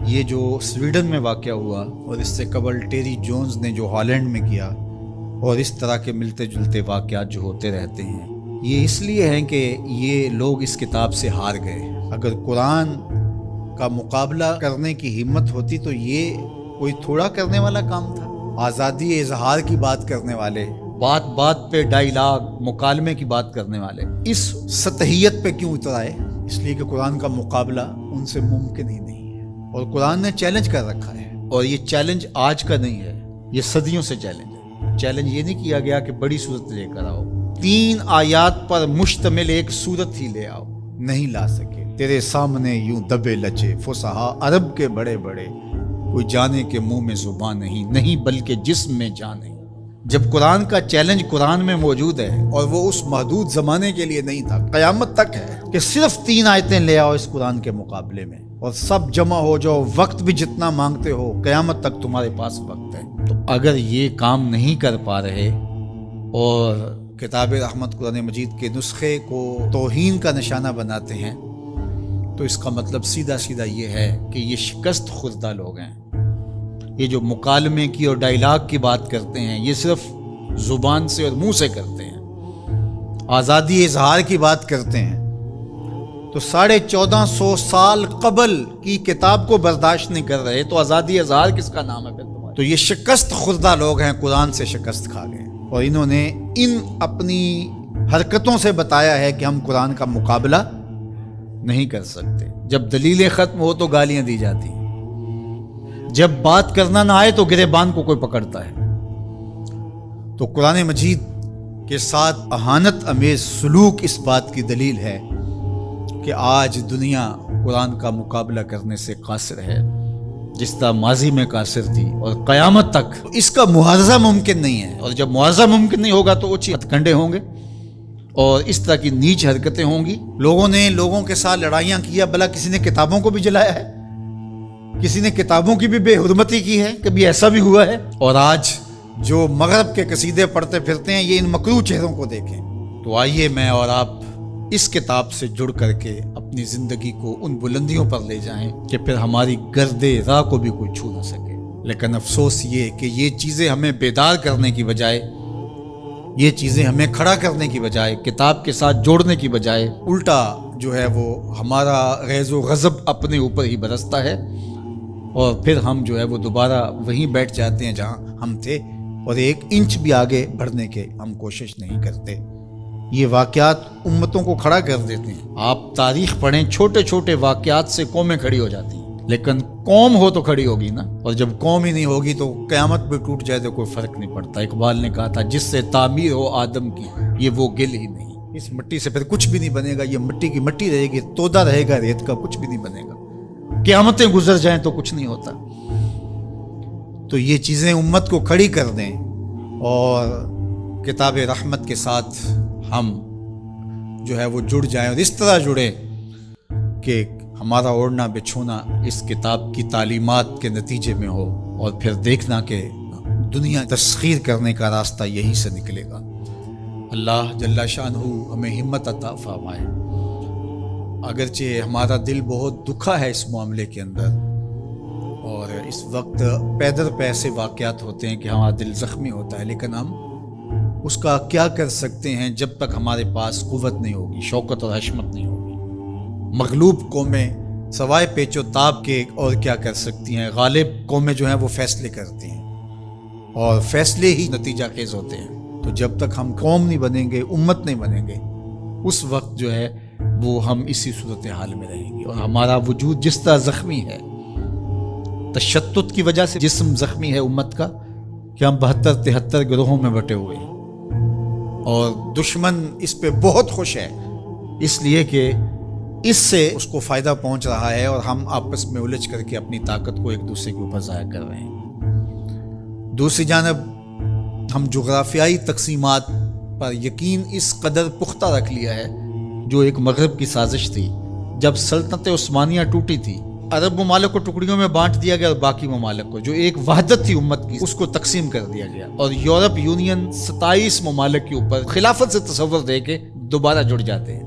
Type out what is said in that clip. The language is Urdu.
یہ جو سویڈن میں واقع ہوا اور اس سے قبل ٹیری جونز نے جو ہالینڈ میں کیا، اور اس طرح کے ملتے جلتے واقعات جو ہوتے رہتے ہیں، یہ اس لیے ہیں کہ یہ لوگ اس کتاب سے ہار گئے۔ اگر قرآن کا مقابلہ کرنے کی ہمت ہوتی تو یہ کوئی تھوڑا کرنے والا کام تھا۔ آزادی اظہار کی بات کرنے والے، بات بات پہ ڈائیلاگ مکالمے کی بات کرنے والے اس سطحیت پہ کیوں اتر آئے؟ اس لیے کہ قرآن کا مقابلہ ان سے ممکن ہی نہیں ہے، اور قرآن نے چیلنج کر رکھا ہے، اور یہ چیلنج آج کا نہیں ہے، یہ صدیوں سے چیلنج ہے۔ چیلنج یہ نہیں کیا گیا کہ بڑی صورت لے کر آؤ، 3 آیات پر مشتمل ایک صورت ہی لے آؤ، نہیں لا سکے۔ تیرے سامنے یوں دبے لچے فصحا عرب کے بڑے بڑے، کوئی جانے کے منہ میں زبان نہیں بلکہ جسم میں جان نہیں۔ جب قرآن کا چیلنج قرآن میں موجود ہے، اور وہ اس محدود زمانے کے لیے نہیں تھا، قیامت تک ہے کہ صرف 3 آیتیں لے آؤ اس قرآن کے مقابلے میں، اور سب جمع ہو جاؤ، وقت بھی جتنا مانگتے ہو، قیامت تک تمہارے پاس وقت ہے۔ تو اگر یہ کام نہیں کر پا رہے اور کتاب رحمت قرآن مجید کے نسخے کو توہین کا نشانہ بناتے ہیں، تو اس کا مطلب سیدھا سیدھا یہ ہے کہ یہ شکست خوردہ لوگ ہیں۔ یہ جو مکالمے کی اور ڈائیلاگ کی بات کرتے ہیں، یہ صرف زبان سے اور منہ سے کرتے ہیں۔ آزادی اظہار کی بات کرتے ہیں تو 1450 سال قبل کی کتاب کو برداشت نہیں کر رہے، تو آزادی اظہار کس کا نام ہے پھر تمہارا؟ تو یہ شکست خوردہ لوگ ہیں، قرآن سے شکست کھا گئے، اور انہوں نے ان اپنی حرکتوں سے بتایا ہے کہ ہم قرآن کا مقابلہ نہیں کر سکتے۔ جب دلیلیں ختم ہو تو گالیاں دی جاتی ہیں، جب بات کرنا نہ آئے تو گریبان کو کوئی پکڑتا ہے۔ تو قرآن مجید کے ساتھ اہانت امیز سلوک اس بات کی دلیل ہے کہ آج دنیا قرآن کا مقابلہ کرنے سے قاصر ہے، جس طرح ماضی میں قاصر تھی، اور قیامت تک اس کا معاوضہ ممکن نہیں ہے۔ اور جب معاوضہ ممکن نہیں ہوگا تو اوچھی ہتھ کنڈے ہوں گے اور اس طرح کی نیچ حرکتیں ہوں گی۔ لوگوں نے لوگوں کے ساتھ لڑائیاں کیا، بھلا کسی نے کتابوں کو بھی جلایا ہے، کسی نے کتابوں کی بھی بے حرمتی کی ہے، کبھی ایسا بھی ہوا ہے؟ اور آج جو مغرب کے قصیدے پڑھتے پھرتے ہیں، یہ ان مکروہ چہروں کو دیکھیں۔ تو آئیے میں اور آپ اس کتاب سے جڑ کر کے اپنی زندگی کو ان بلندیوں پر لے جائیں کہ پھر ہماری گرد راہ کو بھی کوئی چھو نہ سکے۔ لیکن افسوس یہ کہ یہ چیزیں ہمیں بیدار کرنے کی بجائے، یہ چیزیں ہمیں کھڑا کرنے کی بجائے، کتاب کے ساتھ جوڑنے کی بجائے، الٹا جو ہے وہ ہمارا غیظ و غضب اپنے اوپر ہی برستا ہے، اور پھر ہم جو ہے وہ دوبارہ وہیں بیٹھ جاتے ہیں جہاں ہم تھے، اور 1 انچ بھی آگے بڑھنے کے ہم کوشش نہیں کرتے۔ یہ واقعات امتوں کو کھڑا کر دیتے ہیں۔ آپ تاریخ پڑھیں، چھوٹے چھوٹے واقعات سے قومیں کھڑی ہو جاتی ہیں، لیکن قوم ہو تو کھڑی ہوگی نا، اور جب قوم ہی نہیں ہوگی تو قیامت بھی ٹوٹ جائے تو کوئی فرق نہیں پڑتا۔ اقبال نے کہا تھا، جس سے تعمیر ہو آدم کی، یہ وہ گل ہی نہیں۔ اس مٹی سے پھر کچھ بھی نہیں بنے گا، یہ مٹی کی مٹی رہے گی، تودا رہے گا ریت کا، کچھ بھی نہیں بنے گا۔ قیامتیں گزر جائیں تو کچھ نہیں ہوتا۔ تو یہ چیزیں امت کو کھڑی کر دیں، اور کتاب رحمت کے ساتھ ہم جو ہے وہ جڑ جائیں، اور اس طرح جڑیں کہ ہمارا اوڑھنا بچھونا اس کتاب کی تعلیمات کے نتیجے میں ہو، اور پھر دیکھنا کہ دنیا تسخیر کرنے کا راستہ یہیں سے نکلے گا۔ اللہ جل شانہ ہمیں ہمت عطا فرمائے۔ اگرچہ ہمارا دل بہت دکھا ہے اس معاملے کے اندر، اور اس وقت پے در پے ایسے واقعات ہوتے ہیں کہ ہمارا دل زخمی ہوتا ہے، لیکن ہم اس کا کیا کر سکتے ہیں جب تک ہمارے پاس قوت نہیں ہوگی، شوکت اور حشمت نہیں ہوگی۔ مغلوب قومیں سوائے پیچ و تاب کے اور کیا کر سکتی ہیں؟ غالب قومیں جو ہیں وہ فیصلے کرتی ہیں، اور فیصلے ہی نتیجہ خیز ہوتے ہیں۔ تو جب تک ہم قوم نہیں بنیں گے، امت نہیں بنیں گے، اس وقت جو ہے وہ ہم اسی صورتحال میں رہیں گے، اور ہمارا وجود جس طرح زخمی ہے، تشتت کی وجہ سے جسم زخمی ہے امت کا، کہ ہم 72-73 گروہوں میں بٹے ہوئے ہیں، اور دشمن اس پہ بہت خوش ہے، اس لیے کہ اس سے اس کو فائدہ پہنچ رہا ہے، اور ہم آپس میں الجھ کر کے اپنی طاقت کو ایک دوسرے کے اوپر ضائع کر رہے ہیں۔ دوسری جانب ہم جغرافیائی تقسیمات پر یقین اس قدر پختہ رکھ لیا ہے، جو ایک مغرب کی سازش تھی۔ جب سلطنت عثمانیہ ٹوٹی تھی، عرب ممالک کو ٹکڑیوں میں بانٹ دیا گیا، اور باقی ممالک کو جو ایک وحدت تھی امت کی، اس کو تقسیم کر دیا گیا، اور یورپ یونین 27 ممالک کے اوپر خلافت سے تصور دے کے دوبارہ جڑ جاتے ہیں۔